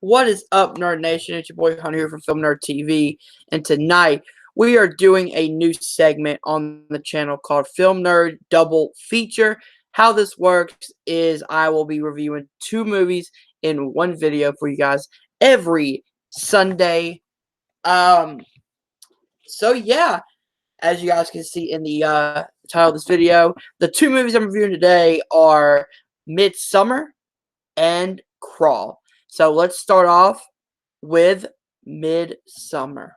What is up, Nerd Nation? It's your boy Hunter here from Filmnerd TV, and tonight we are doing a new segment on the channel called Filmnerd Double Feature. How this works is I will be reviewing two movies in one video for you guys every Sunday. Um, so yeah, as you guys can see in the title of this video, the two movies I'm reviewing today are Midsommar and Crawl. So let's start off with Midsommar.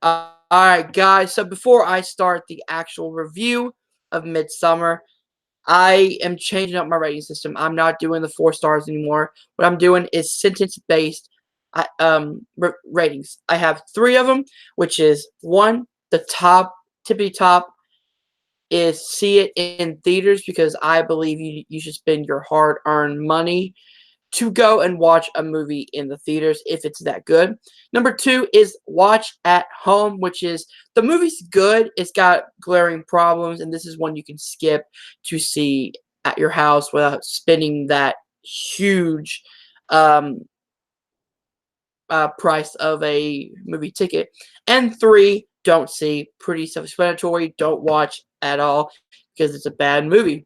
Alright, guys, so before I start the actual review of Midsommar, I am changing up my rating system. I'm not doing the 4 stars anymore. What I'm doing is sentence-based ratings. I have 3 of them, which is 1, the top, tippity top, is see it in theaters because I believe you should spend your hard-earned money to go and watch a movie in the theaters if it's that good. Number 2 is watch at home, which is the movie's good. It's got glaring problems, and this is one you can skip to see at your house without spending that huge price of a movie ticket. And 3, don't see. Pretty self-explanatory. Don't watch at all because it's a bad movie.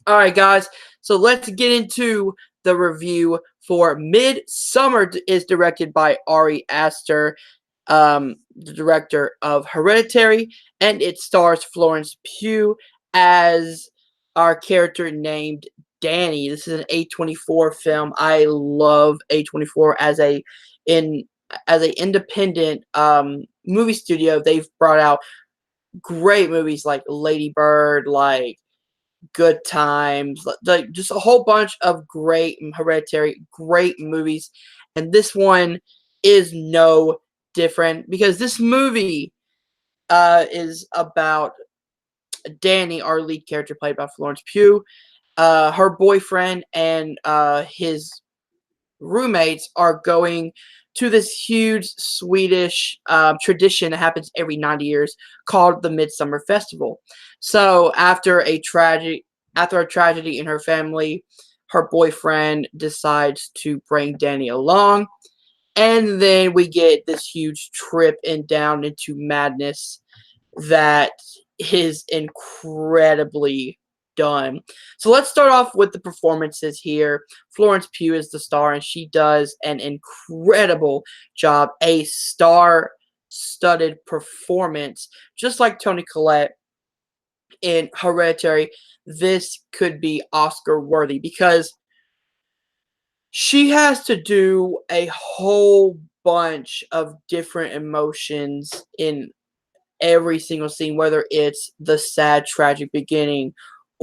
Alright, guys, so let's get into the review for Midsommar. Is directed by Ari Aster, the director of Hereditary, and it stars Florence Pugh as our character named Danny. This is an A24 film. I love A24 as an independent movie studio. They've brought out great movies like Lady Bird, like Good Times, like just a whole bunch of great Hereditary, great movies, and this one is no different because this movie is about Danny, our lead character played by Florence Pugh. Her boyfriend and his roommates are going to this huge Swedish tradition that happens every 90 years called the Midsummer Festival. So after a tragedy in her family, her boyfriend decides to bring Danny along, and then we get this huge trip and down into madness that is incredibly done. So let's start off with the performances here. Florence Pugh is the star, and she does an incredible job. A star-studded performance, just like Toni Collette in Hereditary. This could be Oscar-worthy because she has to do a whole bunch of different emotions in every single scene, whether it's the sad, tragic beginning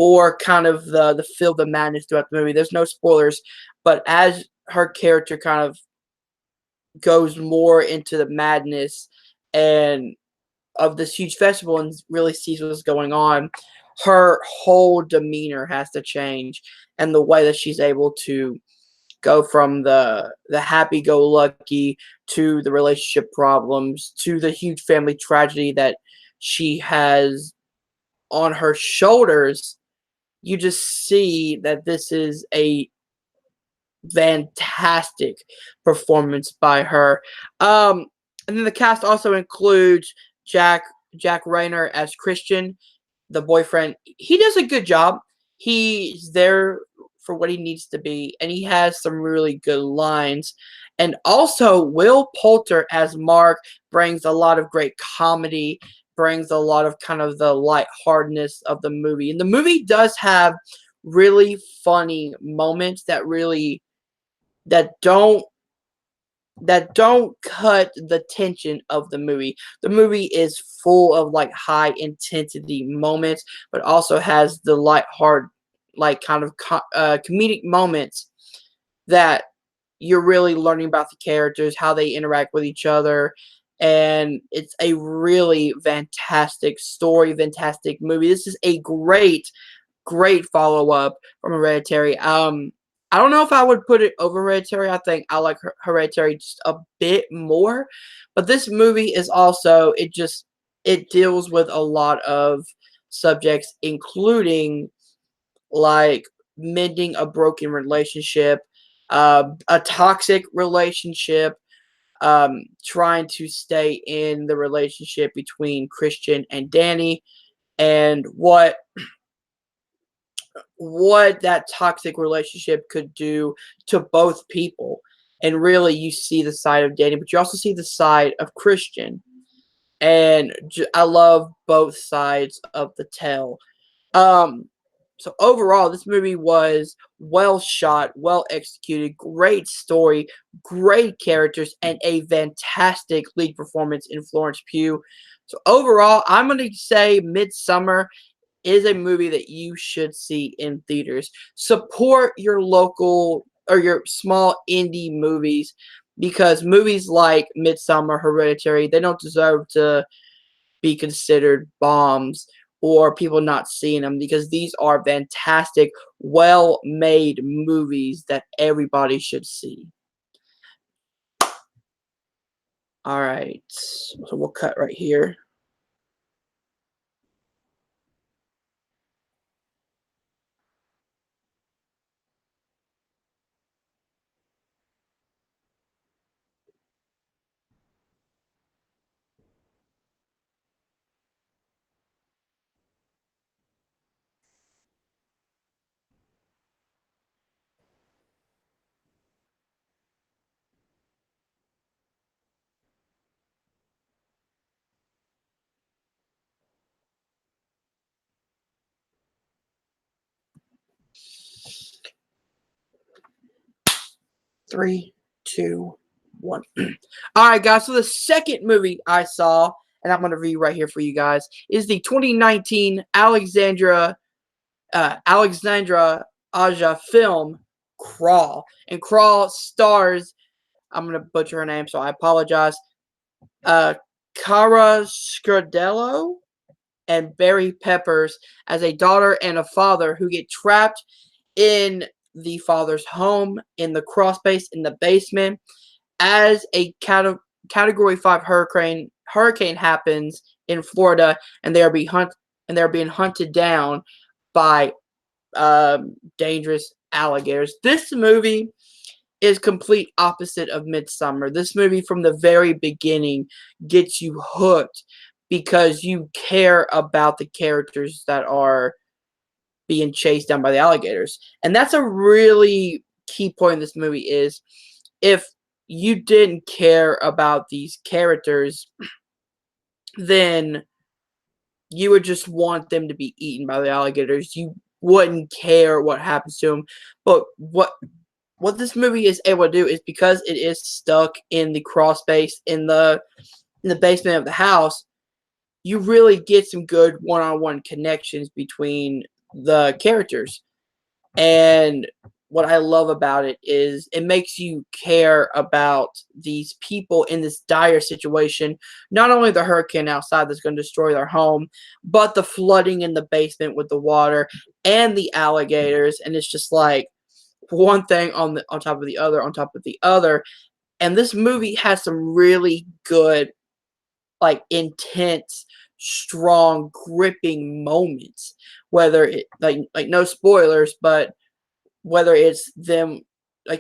or kind of the feel the madness throughout the movie. There's no spoilers, but as her character kind of goes more into the madness and of this huge festival and really sees what's going on, her whole demeanor has to change, and the way that she's able to go from the happy-go-lucky to the relationship problems to the huge family tragedy that she has on her shoulders. You just see that this is a fantastic performance by her. And then the cast also includes Jack Rayner as Christian, the boyfriend. He does a good job. He's there for what he needs to be, and he has some really good lines. And also, Will Poulter as Mark brings a lot of great comedy, brings a lot of kind of the lightheartedness of the movie. And the movie does have really funny moments that really that don't cut the tension of the movie. The movie is full of like high intensity moments, but also has the lighthearted, like kind of comedic moments that you're really learning about the characters, how they interact with each other, and it's a really fantastic story, fantastic movie. This is a great follow up from Hereditary. I don't know if I would put it over Hereditary. I think I like Hereditary just a bit more, but this movie is also it deals with a lot of subjects, including like mending a broken relationship, a toxic relationship, trying to stay in the relationship between Christian and Danny, and what that toxic relationship could do to both people. And really, you see the side of Danny, but you also see the side of Christian. And I love both sides of the tale. Um, so overall, this movie was well shot, well executed, great story, great characters, and a fantastic lead performance in Florence Pugh. So overall, I'm going to say Midsommar is a movie that you should see in theaters. Support your local or your small indie movies, because movies like Midsommar, Hereditary, they don't deserve to be considered bombs or people not seeing them, because these are fantastic, well-made movies that everybody should see. All right, so we'll cut right here. Three, two, one. All right, guys. So the second movie I saw, and I'm going to read right here for you guys, is the 2019 Alexandra Aja film Crawl. And Crawl stars, I'm going to butcher her name, so I apologize, uh, Cara Scardello and Barry Peppers as a daughter and a father who get trapped in the father's home in the crawl space in the basement as a Category 5 hurricane happens in Florida, and they're being hunted down by dangerous alligators. This movie is complete opposite of Midsommar. This movie from the very beginning gets you hooked because you care about the characters that are being chased down by the alligators. And that's a really key point in this movie is if you didn't care about these characters, then you would just want them to be eaten by the alligators. You wouldn't care what happens to them. But what this movie is able to do is, because it is stuck in the crawl space in the basement of the house, you really get some good one-on-one connections between the characters. And what I love about it is it makes you care about these people in this dire situation. Not only the hurricane outside that's going to destroy their home, but the flooding in the basement with the water and the alligators. And it's just like one thing on top of the other on top of the other. And this movie has some really good, like, intense, strong, gripping moments. Whether it like no spoilers, but whether it's them,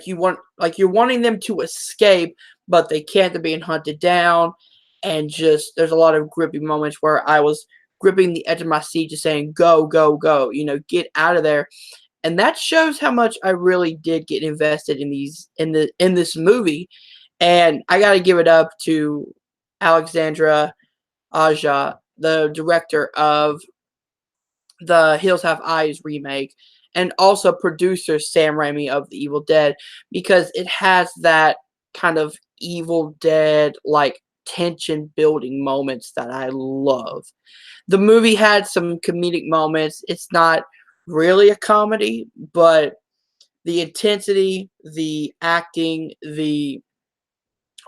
you're wanting them to escape, but they can't, they're being hunted down, and just there's a lot of gripping moments where I was gripping the edge of my seat just saying go, go, go, get out of there. And that shows how much I really did get invested in this movie. And I got to give it up to Alexandra Aja, the director of the Hills Have Eyes remake, and also producer Sam Raimi of The Evil Dead, because it has that kind of Evil Dead like tension building moments that I love. The movie had some comedic moments. It's not really a comedy, but the intensity, the acting, the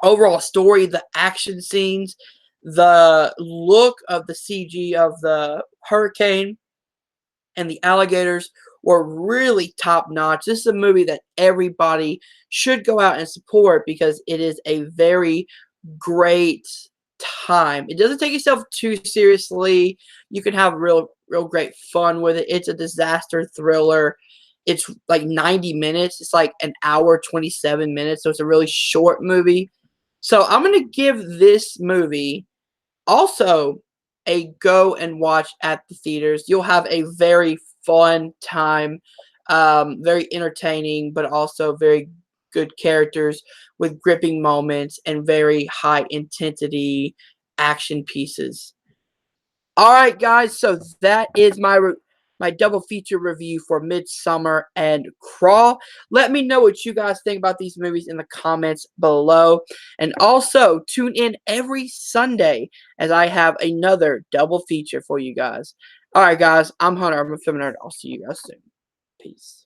overall story, the action scenes, the look of the CG of the hurricane and the alligators were really top notch. This is a movie that everybody should go out and support, because it is a very great time. It doesn't take itself too seriously. You can have real great fun with it. It's a disaster thriller. It's like 90 minutes. It's like an hour 27 minutes, so it's a really short movie. So I'm gonna give this movie also a go and watch at the theaters. You'll have a very fun time, very entertaining, but also very good characters with gripping moments and very high intensity action pieces. All right, guys. So that is my double feature review for Midsommar and Crawl. Let me know what you guys think about these movies in the comments below. And also tune in every Sunday as I have another double feature for you guys. All right, guys. I'm Hunter. I'm a Filmnerd. I'll see you guys soon. Peace.